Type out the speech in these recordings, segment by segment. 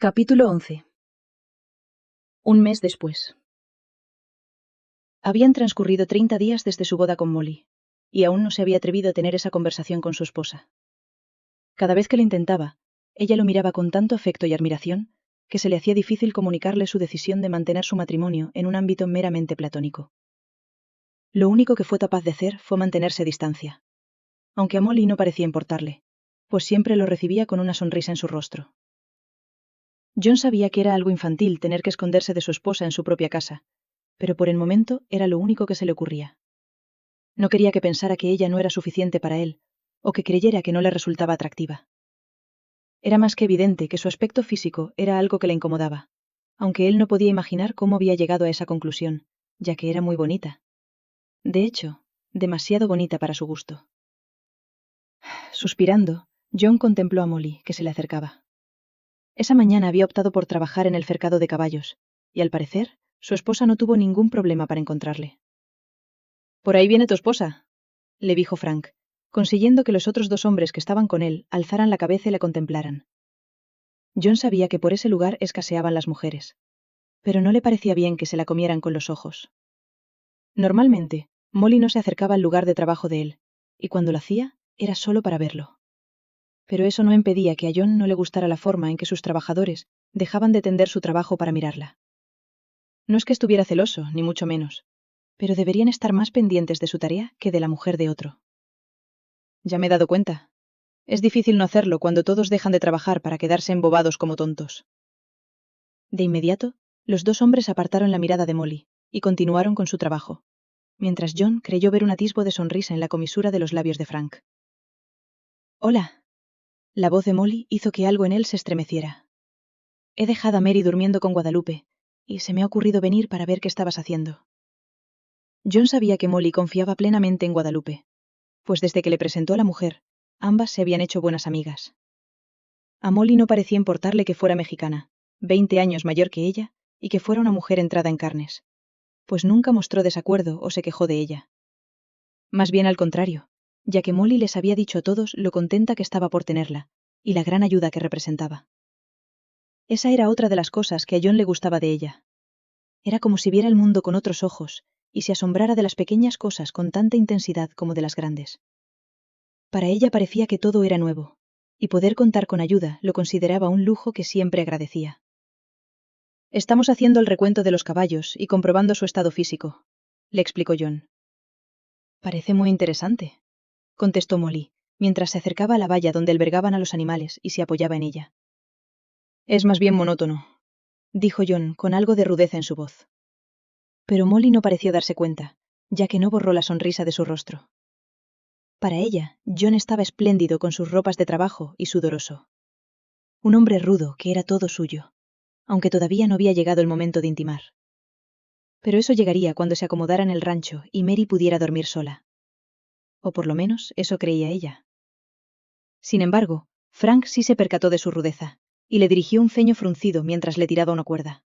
Capítulo 11. Un mes después. Habían transcurrido 30 días desde su boda con Molly, y aún no se había atrevido a tener esa conversación con su esposa. Cada vez que lo intentaba, ella lo miraba con tanto afecto y admiración, que se le hacía difícil comunicarle su decisión de mantener su matrimonio en un ámbito meramente platónico. Lo único que fue capaz de hacer fue mantenerse a distancia. Aunque a Molly no parecía importarle, pues siempre lo recibía con una sonrisa en su rostro. John sabía que era algo infantil tener que esconderse de su esposa en su propia casa, pero por el momento era lo único que se le ocurría. No quería que pensara que ella no era suficiente para él, o que creyera que no le resultaba atractiva. Era más que evidente que su aspecto físico era algo que le incomodaba, aunque él no podía imaginar cómo había llegado a esa conclusión, ya que era muy bonita. De hecho, demasiado bonita para su gusto. Suspirando, John contempló a Molly, que se le acercaba. Esa mañana había optado por trabajar en el cercado de caballos, y al parecer, su esposa no tuvo ningún problema para encontrarle. «Por ahí viene tu esposa», le dijo Frank, consiguiendo que los otros dos hombres que estaban con él alzaran la cabeza y la contemplaran. John sabía que por ese lugar escaseaban las mujeres, pero no le parecía bien que se la comieran con los ojos. Normalmente, Molly no se acercaba al lugar de trabajo de él, y cuando lo hacía, era solo para verlo. Pero eso no impedía que a John no le gustara la forma en que sus trabajadores dejaban de tender su trabajo para mirarla. No es que estuviera celoso, ni mucho menos, pero deberían estar más pendientes de su tarea que de la mujer de otro. Ya me he dado cuenta. Es difícil no hacerlo cuando todos dejan de trabajar para quedarse embobados como tontos. De inmediato, los dos hombres apartaron la mirada de Molly y continuaron con su trabajo, mientras John creyó ver un atisbo de sonrisa en la comisura de los labios de Frank. «Hola». La voz de Molly hizo que algo en él se estremeciera. «He dejado a Mary durmiendo con Guadalupe, y se me ha ocurrido venir para ver qué estabas haciendo». John sabía que Molly confiaba plenamente en Guadalupe, pues desde que le presentó a la mujer, ambas se habían hecho buenas amigas. A Molly no parecía importarle que fuera mexicana, 20 años mayor que ella, y que fuera una mujer entrada en carnes, pues nunca mostró desacuerdo o se quejó de ella. Más bien al contrario, ya que Molly les había dicho a todos lo contenta que estaba por tenerla, y la gran ayuda que representaba. Esa era otra de las cosas que a John le gustaba de ella. Era como si viera el mundo con otros ojos, y se asombrara de las pequeñas cosas con tanta intensidad como de las grandes. Para ella parecía que todo era nuevo, y poder contar con ayuda lo consideraba un lujo que siempre agradecía. «Estamos haciendo el recuento de los caballos y comprobando su estado físico», le explicó John. «Parece muy interesante», contestó Molly, mientras se acercaba a la valla donde albergaban a los animales y se apoyaba en ella. «Es más bien monótono», dijo John con algo de rudeza en su voz. Pero Molly no pareció darse cuenta, ya que no borró la sonrisa de su rostro. Para ella, John estaba espléndido con sus ropas de trabajo y sudoroso. Un hombre rudo que era todo suyo, aunque todavía no había llegado el momento de intimar. Pero eso llegaría cuando se acomodara en el rancho y Mary pudiera dormir sola. O por lo menos eso creía ella. Sin embargo, Frank sí se percató de su rudeza, y le dirigió un ceño fruncido mientras le tiraba una cuerda.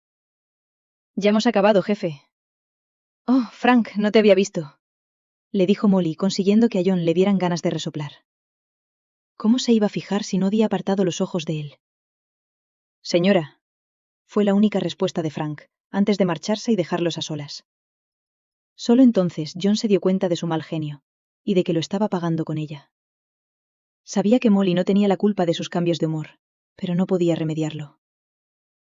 «Ya hemos acabado, jefe». «Oh, Frank, no te había visto», le dijo Molly, consiguiendo que a John le dieran ganas de resoplar. ¿Cómo se iba a fijar si no había apartado los ojos de él? «Señora», fue la única respuesta de Frank, antes de marcharse y dejarlos a solas. Solo entonces John se dio cuenta de su mal genio, y de que lo estaba pagando con ella. Sabía que Molly no tenía la culpa de sus cambios de humor, pero no podía remediarlo.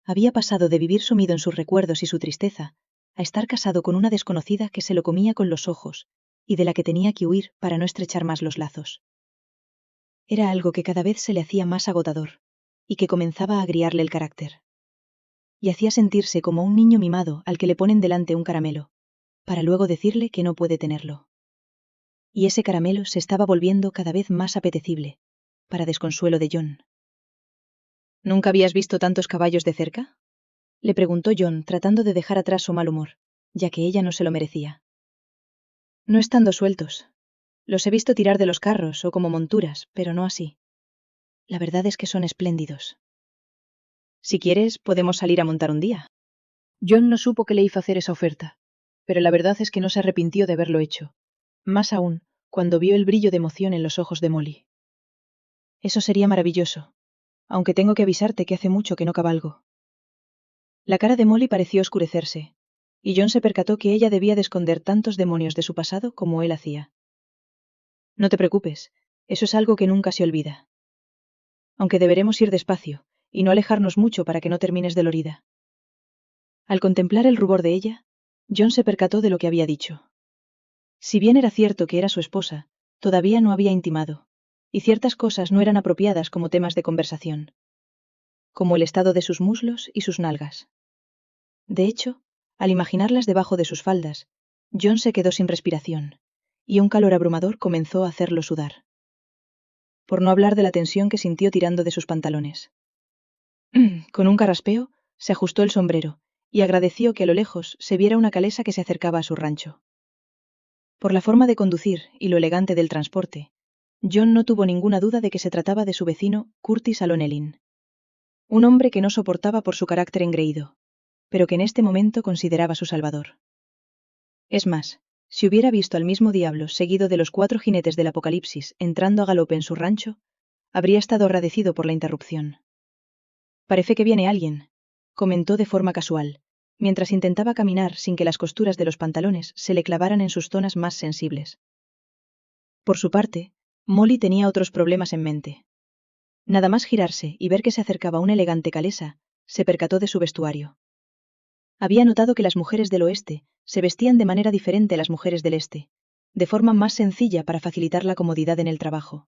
Había pasado de vivir sumido en sus recuerdos y su tristeza, a estar casado con una desconocida que se lo comía con los ojos, y de la que tenía que huir para no estrechar más los lazos. Era algo que cada vez se le hacía más agotador, y que comenzaba a agriarle el carácter. Y hacía sentirse como un niño mimado al que le ponen delante un caramelo, para luego decirle que no puede tenerlo. Y ese caramelo se estaba volviendo cada vez más apetecible, para desconsuelo de John. «¿Nunca habías visto tantos caballos de cerca?», le preguntó John, tratando de dejar atrás su mal humor, ya que ella no se lo merecía. «No estando sueltos. Los he visto tirar de los carros o como monturas, pero no así. La verdad es que son espléndidos. Si quieres, podemos salir a montar un día». John no supo qué le hizo hacer esa oferta, pero la verdad es que no se arrepintió de haberlo hecho, más aún cuando vio el brillo de emoción en los ojos de Molly. «Eso sería maravilloso», aunque tengo que avisarte que hace mucho que no cabalgo. La cara de Molly pareció oscurecerse, y John se percató que ella debía de esconder tantos demonios de su pasado como él hacía. No te preocupes, eso es algo que nunca se olvida. Aunque deberemos ir despacio, y no alejarnos mucho para que no termines dolorida. Al contemplar el rubor de ella, John se percató de lo que había dicho. Si bien era cierto que era su esposa, todavía no había intimado, y ciertas cosas no eran apropiadas como temas de conversación, como el estado de sus muslos y sus nalgas. De hecho, al imaginarlas debajo de sus faldas, John se quedó sin respiración, y un calor abrumador comenzó a hacerlo sudar. Por no hablar de la tensión que sintió tirando de sus pantalones. Con un carraspeo, se ajustó el sombrero, y agradeció que a lo lejos se viera una calesa que se acercaba a su rancho. Por la forma de conducir y lo elegante del transporte, John no tuvo ninguna duda de que se trataba de su vecino, Curtis Alonelin. Un hombre que no soportaba por su carácter engreído, pero que en este momento consideraba su salvador. Es más, si hubiera visto al mismo diablo seguido de los 4 jinetes del apocalipsis entrando a galope en su rancho, habría estado agradecido por la interrupción. Parece que viene alguien, comentó de forma casual, mientras intentaba caminar sin que las costuras de los pantalones se le clavaran en sus zonas más sensibles. Por su parte, Molly tenía otros problemas en mente. Nada más girarse y ver que se acercaba una elegante calesa, se percató de su vestuario. Había notado que las mujeres del oeste se vestían de manera diferente a las mujeres del este, de forma más sencilla para facilitar la comodidad en el trabajo.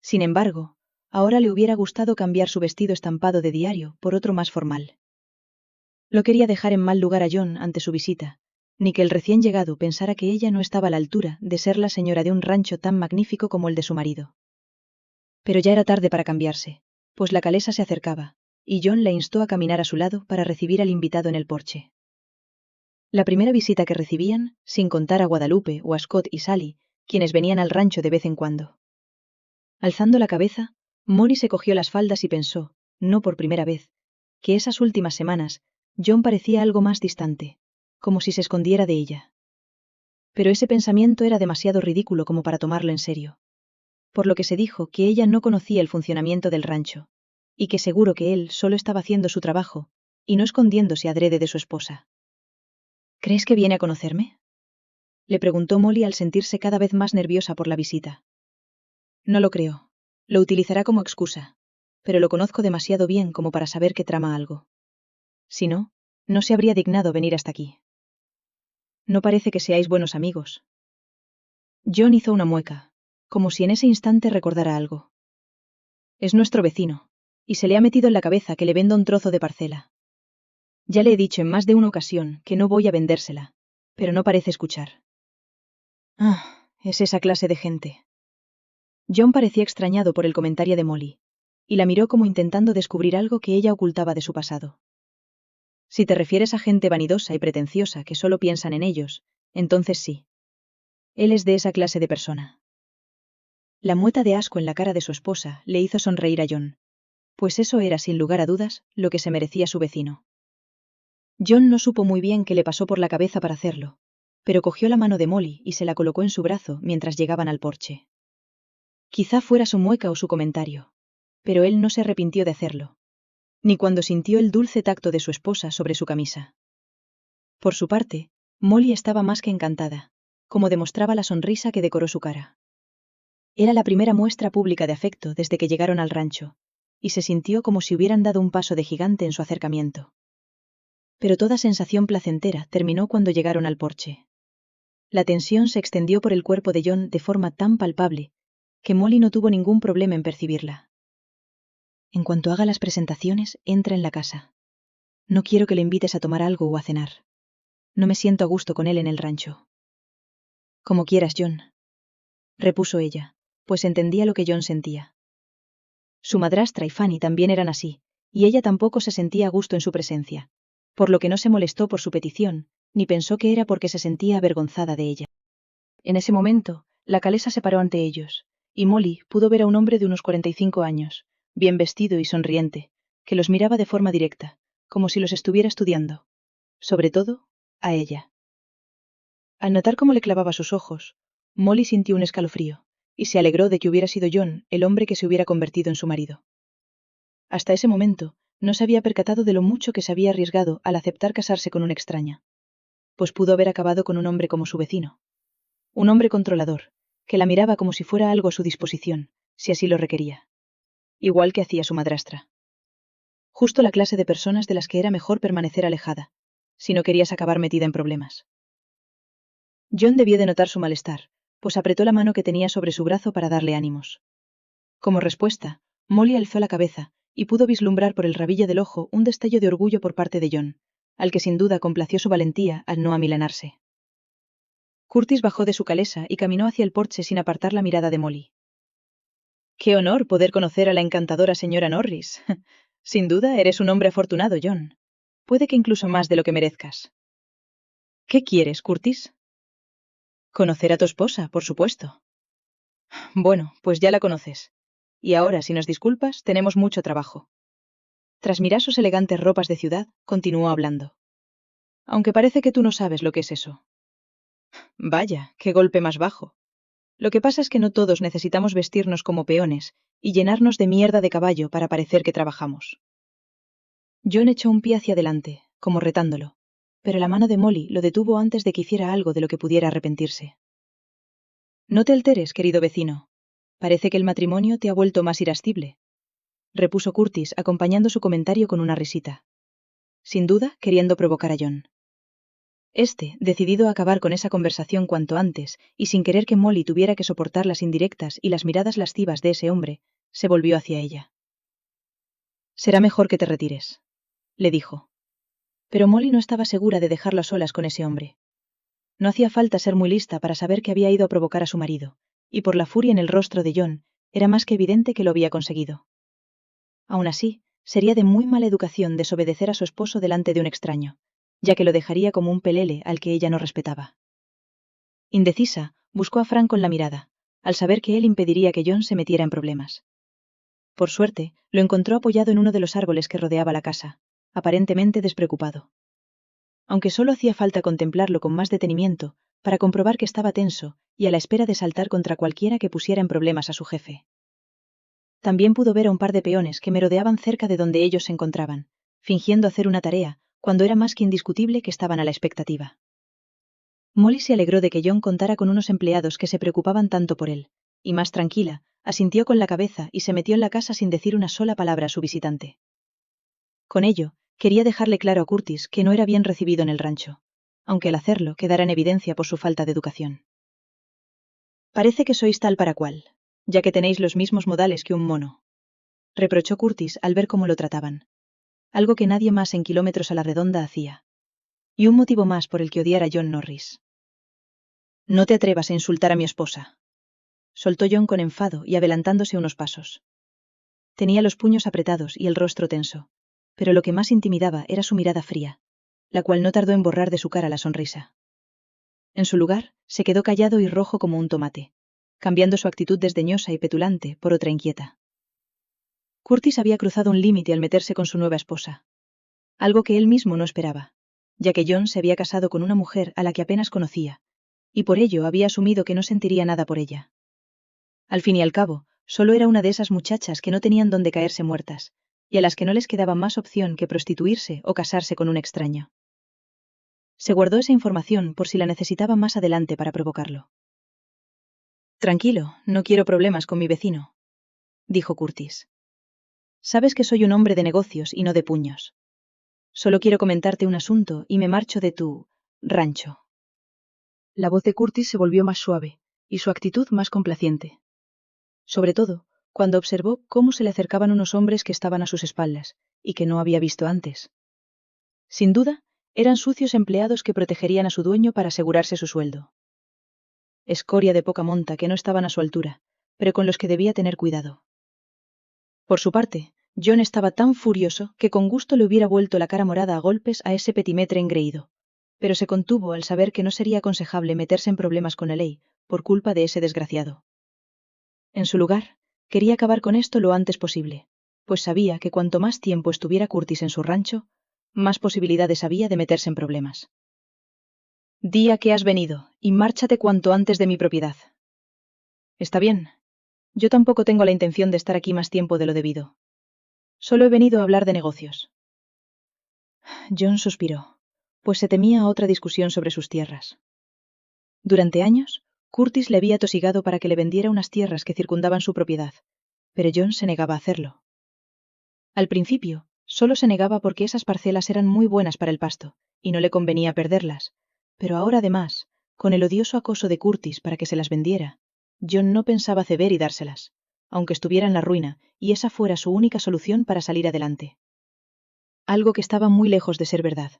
Sin embargo, ahora le hubiera gustado cambiar su vestido estampado de diario por otro más formal. No quería dejar en mal lugar a John ante su visita, ni que el recién llegado pensara que ella no estaba a la altura de ser la señora de un rancho tan magnífico como el de su marido. Pero ya era tarde para cambiarse, pues la calesa se acercaba, y John la instó a caminar a su lado para recibir al invitado en el porche. La primera visita que recibían, sin contar a Guadalupe o a Scott y Sally, quienes venían al rancho de vez en cuando. Alzando la cabeza, Molly se cogió las faldas y pensó, no por primera vez, que esas últimas semanas, John parecía algo más distante, como si se escondiera de ella. Pero ese pensamiento era demasiado ridículo como para tomarlo en serio. Por lo que se dijo que ella no conocía el funcionamiento del rancho, y que seguro que él solo estaba haciendo su trabajo, y no escondiéndose adrede de su esposa. ¿Crees que viene a conocerme?, le preguntó Molly al sentirse cada vez más nerviosa por la visita. No lo creo. Lo utilizará como excusa, pero lo conozco demasiado bien como para saber que trama algo. Si no, no se habría dignado venir hasta aquí. No parece que seáis buenos amigos. John hizo una mueca, como si en ese instante recordara algo. Es nuestro vecino, y se le ha metido en la cabeza que le venda un trozo de parcela. Ya le he dicho en más de una ocasión que no voy a vendérsela, pero no parece escuchar. Es esa clase de gente. John parecía extrañado por el comentario de Molly, y la miró como intentando descubrir algo que ella ocultaba de su pasado. Si te refieres a gente vanidosa y pretenciosa que solo piensan en ellos, entonces sí. Él es de esa clase de persona. La mueca de asco en la cara de su esposa le hizo sonreír a John, pues eso era sin lugar a dudas lo que se merecía su vecino. John no supo muy bien qué le pasó por la cabeza para hacerlo, pero cogió la mano de Molly y se la colocó en su brazo mientras llegaban al porche. Quizá fuera su mueca o su comentario, pero él no se arrepintió de hacerlo, ni cuando sintió el dulce tacto de su esposa sobre su camisa. Por su parte, Molly estaba más que encantada, como demostraba la sonrisa que decoró su cara. Era la primera muestra pública de afecto desde que llegaron al rancho, y se sintió como si hubieran dado un paso de gigante en su acercamiento. Pero toda sensación placentera terminó cuando llegaron al porche. La tensión se extendió por el cuerpo de John de forma tan palpable, que Molly no tuvo ningún problema en percibirla. En cuanto haga las presentaciones, entra en la casa. No quiero que le invites a tomar algo o a cenar. No me siento a gusto con él en el rancho. Como quieras, John, repuso ella, pues entendía lo que John sentía. Su madrastra y Fanny también eran así, y ella tampoco se sentía a gusto en su presencia, por lo que no se molestó por su petición, ni pensó que era porque se sentía avergonzada de ella. En ese momento, la calesa se paró ante ellos, y Molly pudo ver a un hombre de unos 45 años, bien vestido y sonriente, que los miraba de forma directa, como si los estuviera estudiando. Sobre todo, a ella. Al notar cómo le clavaba sus ojos, Molly sintió un escalofrío, y se alegró de que hubiera sido John el hombre que se hubiera convertido en su marido. Hasta ese momento, no se había percatado de lo mucho que se había arriesgado al aceptar casarse con una extraña. Pues pudo haber acabado con un hombre como su vecino. Un hombre controlador, que la miraba como si fuera algo a su disposición, si así lo requería. Igual que hacía su madrastra. Justo la clase de personas de las que era mejor permanecer alejada, si no querías acabar metida en problemas. John debió de notar su malestar, pues apretó la mano que tenía sobre su brazo para darle ánimos. Como respuesta, Molly alzó la cabeza, y pudo vislumbrar por el rabillo del ojo un destello de orgullo por parte de John, al que sin duda complació su valentía al no amilanarse. Curtis bajó de su calesa y caminó hacia el porche sin apartar la mirada de Molly. ¡Qué honor poder conocer a la encantadora señora Norris! Sin duda eres un hombre afortunado, John. Puede que incluso más de lo que merezcas. ¿Qué quieres, Curtis? Conocer a tu esposa, por supuesto. Bueno, pues ya la conoces. Y ahora, si nos disculpas, tenemos mucho trabajo. Tras mirar sus elegantes ropas de ciudad, continuó hablando. Aunque parece que tú no sabes lo que es eso. Vaya, qué golpe más bajo. Lo que pasa es que no todos necesitamos vestirnos como peones y llenarnos de mierda de caballo para parecer que trabajamos. John echó un pie hacia adelante, como retándolo, pero la mano de Molly lo detuvo antes de que hiciera algo de lo que pudiera arrepentirse. No te alteres, querido vecino. Parece que el matrimonio te ha vuelto más irascible, repuso Curtis, acompañando su comentario con una risita. Sin duda, queriendo provocar a John. Decidido a acabar con esa conversación cuanto antes, y sin querer que Molly tuviera que soportar las indirectas y las miradas lascivas de ese hombre, se volvió hacia ella. Será mejor que te retires, le dijo. Pero Molly no estaba segura de dejarlo a solas con ese hombre. No hacía falta ser muy lista para saber que había ido a provocar a su marido, y por la furia en el rostro de John, era más que evidente que lo había conseguido. Aún así, sería de muy mala educación desobedecer a su esposo delante de un extraño, ya que lo dejaría como un pelele al que ella no respetaba. Indecisa, buscó a Frank con la mirada, al saber que él impediría que John se metiera en problemas. Por suerte, lo encontró apoyado en uno de los árboles que rodeaba la casa, aparentemente despreocupado. Aunque solo hacía falta contemplarlo con más detenimiento, para comprobar que estaba tenso y a la espera de saltar contra cualquiera que pusiera en problemas a su jefe. También pudo ver a un par de peones que merodeaban cerca de donde ellos se encontraban, fingiendo hacer una tarea, cuando era más que indiscutible que estaban a la expectativa. Molly se alegró de que John contara con unos empleados que se preocupaban tanto por él, y más tranquila, asintió con la cabeza y se metió en la casa sin decir una sola palabra a su visitante. Con ello, quería dejarle claro a Curtis que no era bien recibido en el rancho, aunque al hacerlo quedara en evidencia por su falta de educación. Parece que sois tal para cual, ya que tenéis los mismos modales que un mono, reprochó Curtis al ver cómo lo trataban. Algo que nadie más en kilómetros a la redonda hacía. Y un motivo más por el que odiar a John Norris. No te atrevas a insultar a mi esposa, soltó John con enfado y adelantándose unos pasos. Tenía los puños apretados y el rostro tenso, pero lo que más intimidaba era su mirada fría, la cual no tardó en borrar de su cara la sonrisa. En su lugar, se quedó callado y rojo como un tomate, cambiando su actitud desdeñosa y petulante por otra inquieta. Curtis había cruzado un límite al meterse con su nueva esposa. Algo que él mismo no esperaba, ya que John se había casado con una mujer a la que apenas conocía, y por ello había asumido que no sentiría nada por ella. Al fin y al cabo, solo era una de esas muchachas que no tenían dónde caerse muertas, y a las que no les quedaba más opción que prostituirse o casarse con un extraño. Se guardó esa información por si la necesitaba más adelante para provocarlo. Tranquilo, no quiero problemas con mi vecino, dijo Curtis. Sabes que soy un hombre de negocios y no de puños. Solo quiero comentarte un asunto y me marcho de tu rancho. La voz de Curtis se volvió más suave, y su actitud más complaciente. Sobre todo, cuando observó cómo se le acercaban unos hombres que estaban a sus espaldas, y que no había visto antes. Sin duda, eran sucios empleados que protegerían a su dueño para asegurarse su sueldo. Escoria de poca monta que no estaban a su altura, pero con los que debía tener cuidado. Por su parte, John estaba tan furioso que con gusto le hubiera vuelto la cara morada a golpes a ese petimetre engreído, pero se contuvo al saber que no sería aconsejable meterse en problemas con la ley, por culpa de ese desgraciado. En su lugar, quería acabar con esto lo antes posible, pues sabía que cuanto más tiempo estuviera Curtis en su rancho, más posibilidades había de meterse en problemas. Di a qué has venido, y márchate cuanto antes de mi propiedad. Está bien. Yo tampoco tengo la intención de estar aquí más tiempo de lo debido. Solo he venido a hablar de negocios. John suspiró, pues se temía otra discusión sobre sus tierras. Durante años, Curtis le había tosigado para que le vendiera unas tierras que circundaban su propiedad, pero John se negaba a hacerlo. Al principio, solo se negaba porque esas parcelas eran muy buenas para el pasto, y no le convenía perderlas, pero ahora además, con el odioso acoso de Curtis para que se las vendiera, John no pensaba ceder y dárselas, aunque estuviera en la ruina, y esa fuera su única solución para salir adelante. Algo que estaba muy lejos de ser verdad,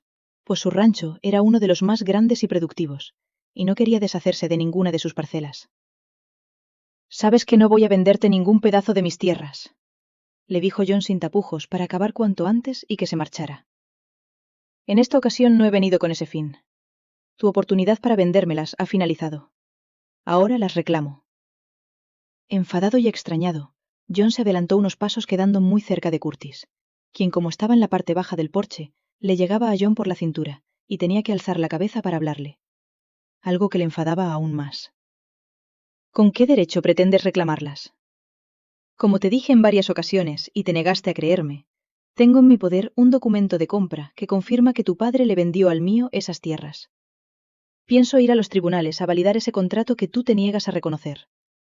pues su rancho era uno de los más grandes y productivos, y no quería deshacerse de ninguna de sus parcelas. «Sabes que no voy a venderte ningún pedazo de mis tierras», le dijo John sin tapujos para acabar cuanto antes y que se marchara. «En esta ocasión no he venido con ese fin. Tu oportunidad para vendérmelas ha finalizado. Ahora las reclamo». Enfadado y extrañado, John se adelantó unos pasos quedando muy cerca de Curtis, quien como estaba en la parte baja del porche, le llegaba a John por la cintura, y tenía que alzar la cabeza para hablarle. Algo que le enfadaba aún más. «¿Con qué derecho pretendes reclamarlas? Como te dije en varias ocasiones y te negaste a creerme, tengo en mi poder un documento de compra que confirma que tu padre le vendió al mío esas tierras. Pienso ir a los tribunales a validar ese contrato que tú te niegas a reconocer,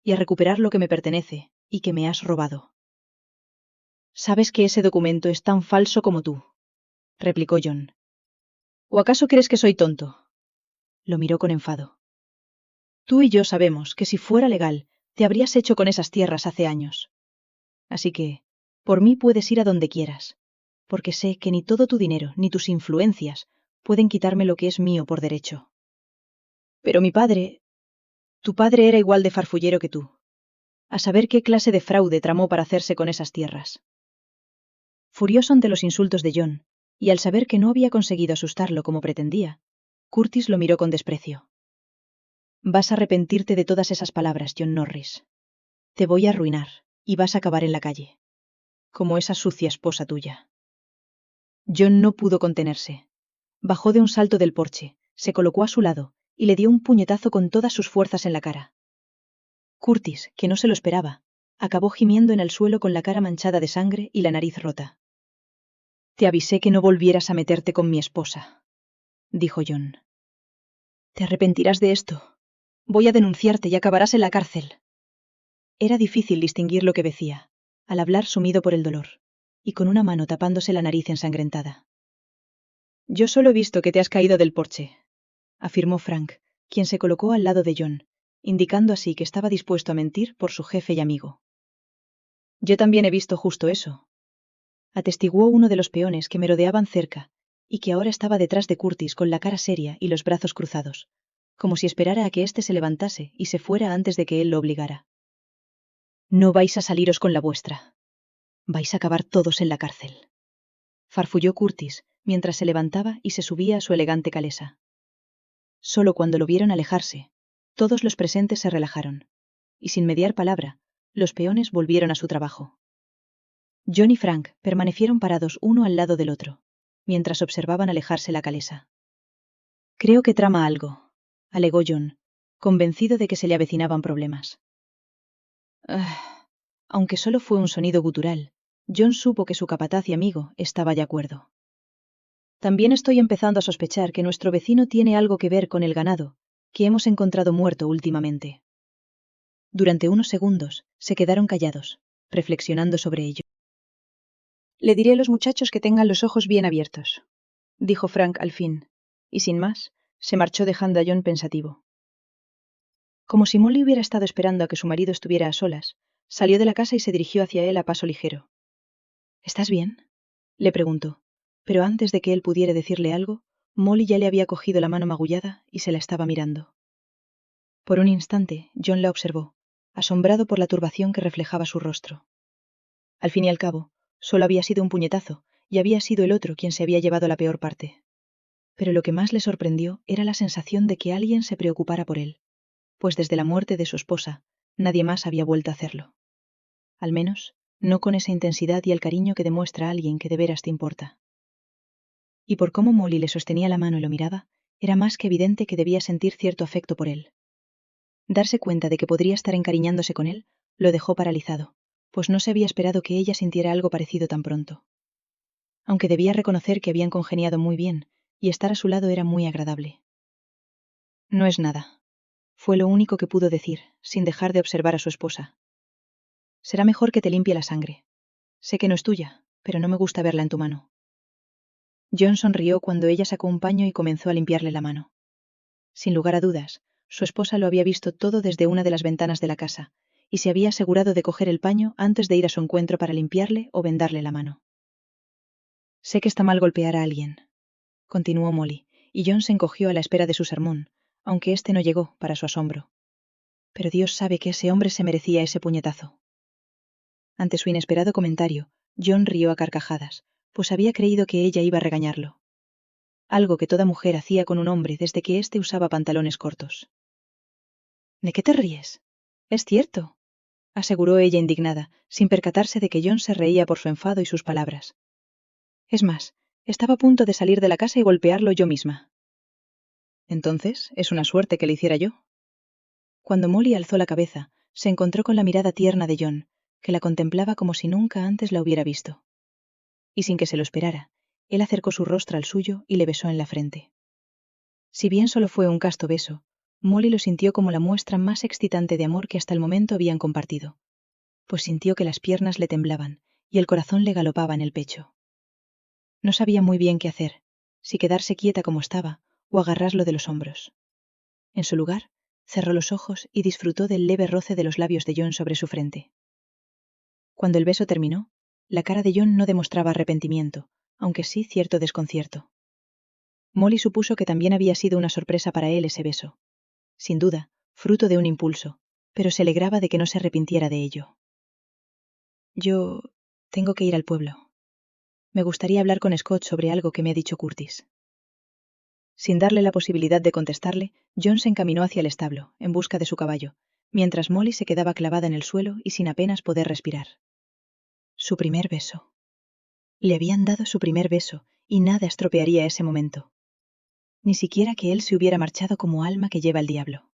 y a recuperar lo que me pertenece y que me has robado». «Sabes que ese documento es tan falso como tú», replicó John. «¿O acaso crees que soy tonto?». Lo miró con enfado. «Tú y yo sabemos que si fuera legal, te habrías hecho con esas tierras hace años. Así que, por mí puedes ir a donde quieras, porque sé que ni todo tu dinero ni tus influencias pueden quitarme lo que es mío por derecho». «Pero mi padre... Tu padre era igual de farfullero que tú. A saber qué clase de fraude tramó para hacerse con esas tierras». Furioso ante los insultos de John, y al saber que no había conseguido asustarlo como pretendía, Curtis lo miró con desprecio. «Vas a arrepentirte de todas esas palabras, John Norris. Te voy a arruinar, y vas a acabar en la calle. Como esa sucia esposa tuya». John no pudo contenerse. Bajó de un salto del porche, se colocó a su lado, y le dio un puñetazo con todas sus fuerzas en la cara. Curtis, que no se lo esperaba, acabó gimiendo en el suelo con la cara manchada de sangre y la nariz rota. «Te avisé que no volvieras a meterte con mi esposa», dijo John. «Te arrepentirás de esto. Voy a denunciarte y acabarás en la cárcel». Era difícil distinguir lo que decía, al hablar sumido por el dolor, y con una mano tapándose la nariz ensangrentada. «Yo solo he visto que te has caído del porche», afirmó Frank, quien se colocó al lado de John, indicando así que estaba dispuesto a mentir por su jefe y amigo. «Yo también he visto justo eso», atestiguó uno de los peones que merodeaban cerca, y que ahora estaba detrás de Curtis con la cara seria y los brazos cruzados, como si esperara a que éste se levantase y se fuera antes de que él lo obligara. «No vais a saliros con la vuestra. Vais a acabar todos en la cárcel», farfulló Curtis, mientras se levantaba y se subía a su elegante calesa. Solo cuando lo vieron alejarse, todos los presentes se relajaron, y sin mediar palabra, los peones volvieron a su trabajo. John y Frank permanecieron parados uno al lado del otro, mientras observaban alejarse la calesa. «Creo que trama algo», alegó John, convencido de que se le avecinaban problemas. Aunque solo fue un sonido gutural, John supo que su capataz y amigo estaba de acuerdo. «También estoy empezando a sospechar que nuestro vecino tiene algo que ver con el ganado, que hemos encontrado muerto últimamente». Durante unos segundos, se quedaron callados, reflexionando sobre ello. «Le diré a los muchachos que tengan los ojos bien abiertos», dijo Frank al fin, y sin más, se marchó dejando a John pensativo. Como si Molly hubiera estado esperando a que su marido estuviera a solas, salió de la casa y se dirigió hacia él a paso ligero. «¿Estás bien?», le preguntó, pero antes de que él pudiera decirle algo, Molly ya le había cogido la mano magullada y se la estaba mirando. Por un instante, John la observó, asombrado por la turbación que reflejaba su rostro. Al fin y al cabo, solo había sido un puñetazo, y había sido el otro quien se había llevado la peor parte. Pero lo que más le sorprendió era la sensación de que alguien se preocupara por él, pues desde la muerte de su esposa, nadie más había vuelto a hacerlo. Al menos, no con esa intensidad y el cariño que demuestra a alguien que de veras te importa. Y por cómo Molly le sostenía la mano y lo miraba, era más que evidente que debía sentir cierto afecto por él. Darse cuenta de que podría estar encariñándose con él, lo dejó paralizado, pues no se había esperado que ella sintiera algo parecido tan pronto. Aunque debía reconocer que habían congeniado muy bien, y estar a su lado era muy agradable. No es nada. Fue lo único que pudo decir, sin dejar de observar a su esposa. Será mejor que te limpie la sangre. Sé que no es tuya, pero no me gusta verla en tu mano. John sonrió cuando ella sacó un paño y comenzó a limpiarle la mano. Sin lugar a dudas, su esposa lo había visto todo desde una de las ventanas de la casa, y se había asegurado de coger el paño antes de ir a su encuentro para limpiarle o vendarle la mano. Sé que está mal golpear a alguien, continuó Molly, y John se encogió a la espera de su sermón, aunque éste no llegó, para su asombro. Pero Dios sabe que ese hombre se merecía ese puñetazo. Ante su inesperado comentario, John rió a carcajadas, pues había creído que ella iba a regañarlo. Algo que toda mujer hacía con un hombre desde que éste usaba pantalones cortos. ¿De qué te ríes? Es cierto, aseguró ella indignada, sin percatarse de que John se reía por su enfado y sus palabras. Es más, estaba a punto de salir de la casa y golpearlo yo misma. Entonces, es una suerte que le hiciera yo. Cuando Molly alzó la cabeza, se encontró con la mirada tierna de John, que la contemplaba como si nunca antes la hubiera visto. Y sin que se lo esperara, él acercó su rostro al suyo y le besó en la frente. Si bien solo fue un casto beso, Molly lo sintió como la muestra más excitante de amor que hasta el momento habían compartido, pues sintió que las piernas le temblaban y el corazón le galopaba en el pecho. No sabía muy bien qué hacer, si quedarse quieta como estaba o agarrarlo de los hombros. En su lugar, cerró los ojos y disfrutó del leve roce de los labios de John sobre su frente. Cuando el beso terminó, la cara de John no demostraba arrepentimiento, aunque sí cierto desconcierto. Molly supuso que también había sido una sorpresa para él ese beso. Sin duda, fruto de un impulso, pero se alegraba de que no se arrepintiera de ello. Yo tengo que ir al pueblo. Me gustaría hablar con Scott sobre algo que me ha dicho Curtis. Sin darle la posibilidad de contestarle, John se encaminó hacia el establo, en busca de su caballo, mientras Molly se quedaba clavada en el suelo y sin apenas poder respirar. Su primer beso. Le habían dado su primer beso, y nada estropearía ese momento. Ni siquiera que él se hubiera marchado como alma que lleva el diablo.